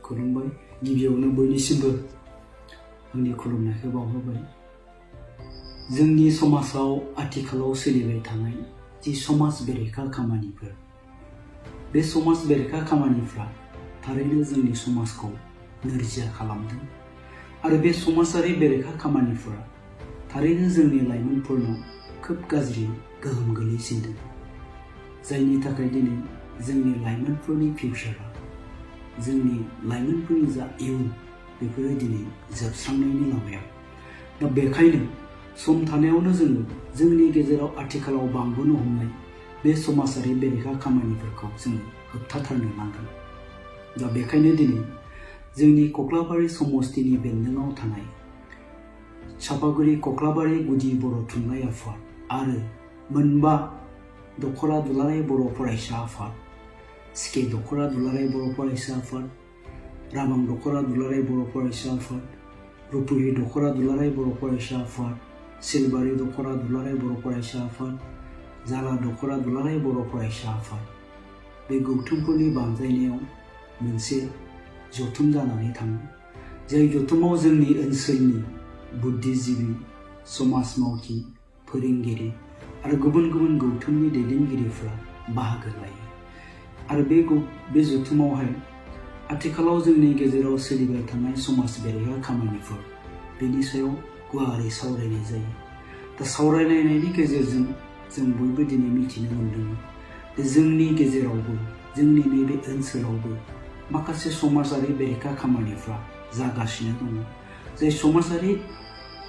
खुलुमबाय गिबियावनो बयनिसिमबो आंनि खुलुमनायखौ बावहरबाय। जोंनि समाजाव आथिखालाव सोलिबाय थानाय जि समाज बेरेखा खामानिफोर, बे समाज बेरेखा खामानिफ्रा थारैनो जोंनि समाजखौ नोरजिया खालामदों आरो बे समाजारि बेरेखा खामानिफोरा थारैनो जोंनि लाइमोनफोरनाव खोब गाज्रि गोहोम गोलैसिनदों, जायनि थाखाय दिनै जोंनि लाइमोनफोरनि फिउचारा, जोंनि लाइमोनफोरनि जा इयुन, बेफोरो दिनै जोबस्रांनायनि लामायाव। दा बेखायनो सम थानायावनो जोङो जोंनि गेजेराव आथिखालाव बांबोनो हमनाय बे समाजारि बेरेखा खामानिफोरखौ जोङो होबथाथारनो नांगोन। दा बेखायनो दिनै जोंनि कक्लाबारि समस्तिनि बेन्दोङाव थानाय चापागुरि कक्लाबारि गुदि बर' थुनलाइ आफाद आरो मोनबा दख'रा दुलाराय बर' फरायसा आफाद, सिके दख'रा दुलाराय बर' फरायसा आफाद, राबां दख'रा दुलाराय बर' फरायसा आफाद, रुपुहि दख'रा दुलाराय बर' फरायसा आफाद, सिलबारि दख'रा दुलाराय बर' फरायसा आफाद, जाला दख'रा दुलाराय बर' फरायसा आफाद, बे गौथुमफोरनि बानजायनायाव मोनसे जथुम जानानै थाङो। जाय जथुमाव जोंनि ओनसोलनि बुद्धिजिबि, समाज मावथि, फोरोंगिरि आरो गुबुन गुबुन गौथुमनि दैदेनगिरिफ्रा बाहागो लायो। आरो बे जथुमावहाय आथिखालाव जोंनि गेजेराव सोलिबाय थानाय समाज बेरेखा खामानिफोर, बेनि सायाव गुवारै सावरायनाय जायो। दा सावरायलायनायनि गेजेरजों जों बयबो दिनै मिथिनो मोन्दों जे जोंनि गेजेरावबो, जोंनि नैबे ओनसोलावबो माखासे समाजारि बेरेखा खामानिफ्रा जागासिनो दङ। जाय समाजारि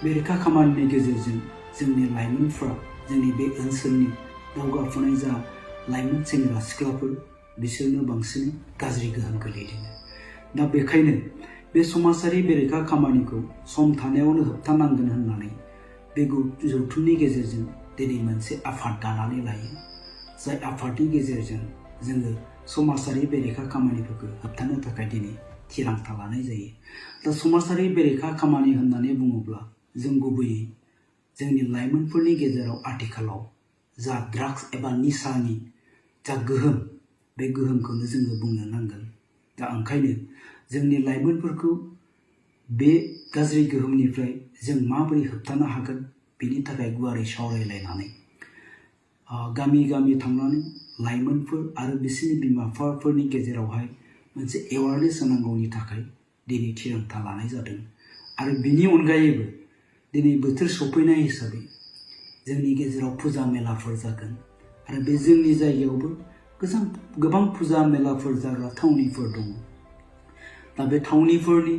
बेरेखा खामानिनि गेजेरजों जोंनि लाइमोनफ्रा, जोंनि बे ओनसोलनि दावगाफुनाय जा लाइमोन सेंग्रा सिख्लाफोर, बिसोरनो बांसिन गाज्रि गोहोम गोलैदों। दा बेखायनो बे समाजारि बेरेखा खामानिखौ सम थानायावनो होबथानांगोन होननानै बे जथुमनि गेजेरजों दिनै मोनसे आफाद दानानै लायो। जाय आफादनि गेजेरजों जोङो समाजारि बेरेखा खामानिफोरखौ होबथानो थाखाय दिनै थिरांथा लानाय जायो। दा समाजारि बेरेखा खामानि होननानै बुङोब्ला जों गुबैयै जोंनि लाइमोनफोरनि गेजेराव आथिखालाव जा ड्राग्स एबा निसानि जा गोहोम, बे गोहोमखौनो जोङो बुंनो नांगोन। दा ओंखायनो जोंनि लाइमोनफोरखौ बे गाज्रि गोहोमनिफ्राय जों माबोरै होबथानो हागोन, बेनि थाखाय गुवारै सावरायलायनानै गामि गामि थांनानै लाइमोनफोर आरो बिसोरनि बिमा बिफाफोरनि गेजेरावहाय मोनसे एवारनेस होनांगौनि थाखाय दिनै थिरांथा लानाय जादों। आरो बिनि अनगायैबो दिनै बोथोर सफैनाय हिसाबै जोंनि गेजेराव फुजा मेलाफोर जागोन आरो बे जोंनि जायगायावबो गोबां फुजा मेलाफोर जाग्रा थावनिफोर दङ। दा बे थावनिफोरनि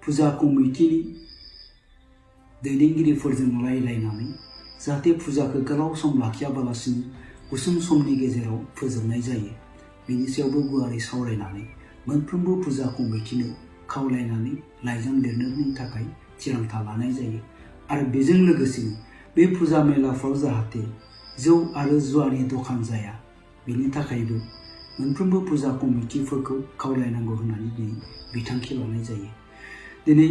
फुजा कमिटिनि दैदेनगिरिफोरजों रायलायनानै जाहाथे फुजाखौ गोलाव सम लाखियाबालासिनो गुसुं समनि गेजेराव फोजोबनाय जायो, बेनि सायावबो गुवारै सावरायनानै मोनफ्रोमबो फुजा कमिटिनो खावलायनानै लाइजाम लिरनायनि थाखाय थिरांथा लानाय जायो। आरो बेजों लोगोसेनो बे फुजा मेलाफ्राव जाहाथे जौ आरो जुवानि दखान जाया, बेनि थाखायबो मोनफ्रोमबो फुजा कमिटिफोरखौ खावलायनांगौ होननानै दिनै बिथांखि लानाय जायो। दिनै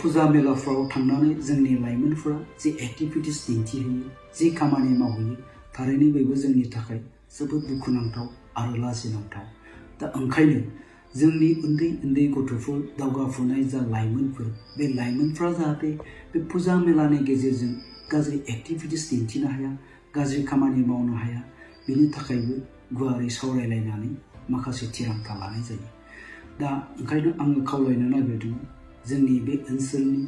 फुजा मेलाफ्राव थांनानै जोंनि लाइमोनफोरा जि एक्टिभिटिस दिन्थिहैयो, जि खामानि मावहैयो, थारैनो बेबो जोंनि थाखाय जोबोद दुखुनांथाव आरो लाजिनांथाव। दा ओंखायनो जोंनि उन्दै उन्दै गथ'फोर, दावगाफुनाय जा लाइमोनफोर, बे लाइमोनफ्रा जाहाथे बे फुजा मेलानि गेजेरजों गाज्रि एक्टिभिटिस दिन्थिनो हाया, गाज्रि खामानि मावनो हाया, बेनि थाखायबो गुवारै सावरायलायनानै माखासे थिरांथा लानाय जायो। दा ओंखायनो आङो खावलायनो नागिरदों जोंनि बे ओनसोलनि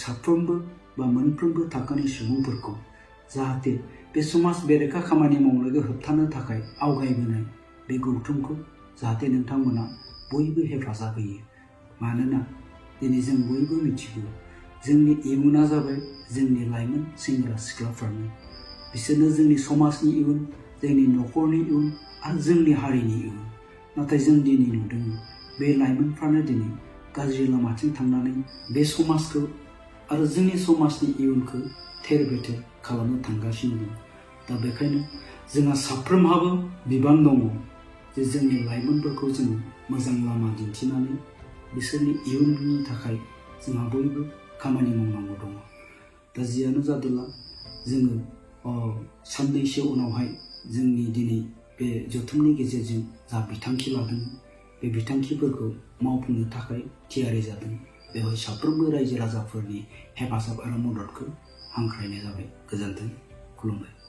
साफ्रोमबो बा मोनफ्रोमबो थाखोनि सुबुंफोरखौ जाहाथे बे समाज बेरेखा खामानि मावनायखौ होबथानो थाखाय आवगायबोनाय बे गौथुमखौ जाहाथे नोंथांमोना बयबो हेफाजाब होयो। मानोना दिनै जों बयबो मिथिगौ जोंनि इयुना जाबाय जोंनि लाइमोन सेंग्रा सिख्लाफोरनि। बिसोरनो जोंनि समाजनि इयुन, जोंनि न'खरनि इयुन आरो जोंनि हारिनि इयुन। नाथाय जों दिनै नुदों बे लाइमोनफ्रानो दिनै गाज्रि लामाथिं थांनानै बे समाजखौ आरो जोंनि समाजनि इयुनखौ थेर बेथेर खालामनो थांगासिनो दं। दा बेखायनो जोंहा साफ्रोमहाबो बिबान दङ जे जोंनि लाइमोनफोरखौ जोङो मोजां लामा दिन्थिनानै बिसोरनि इयुननि थाखाय जोंहा बयबो खामानि मावनांगौ दङ। दा जियानो जादोला जोङो साननैसो उनावहाय जोंनि दिनै बे जथुमनि गेजेरजों जा बिथांखि लादों बे बिथांखिफोरखौ मावफुंनो थाखाय थियारि जादों। बेवहाय साफ्रोमबो रायजो राजाफोरनि हेफाजाब आरो मददखौ हांख्रायनाय जाबाय। गोजोन्थों, खुलुमबाय।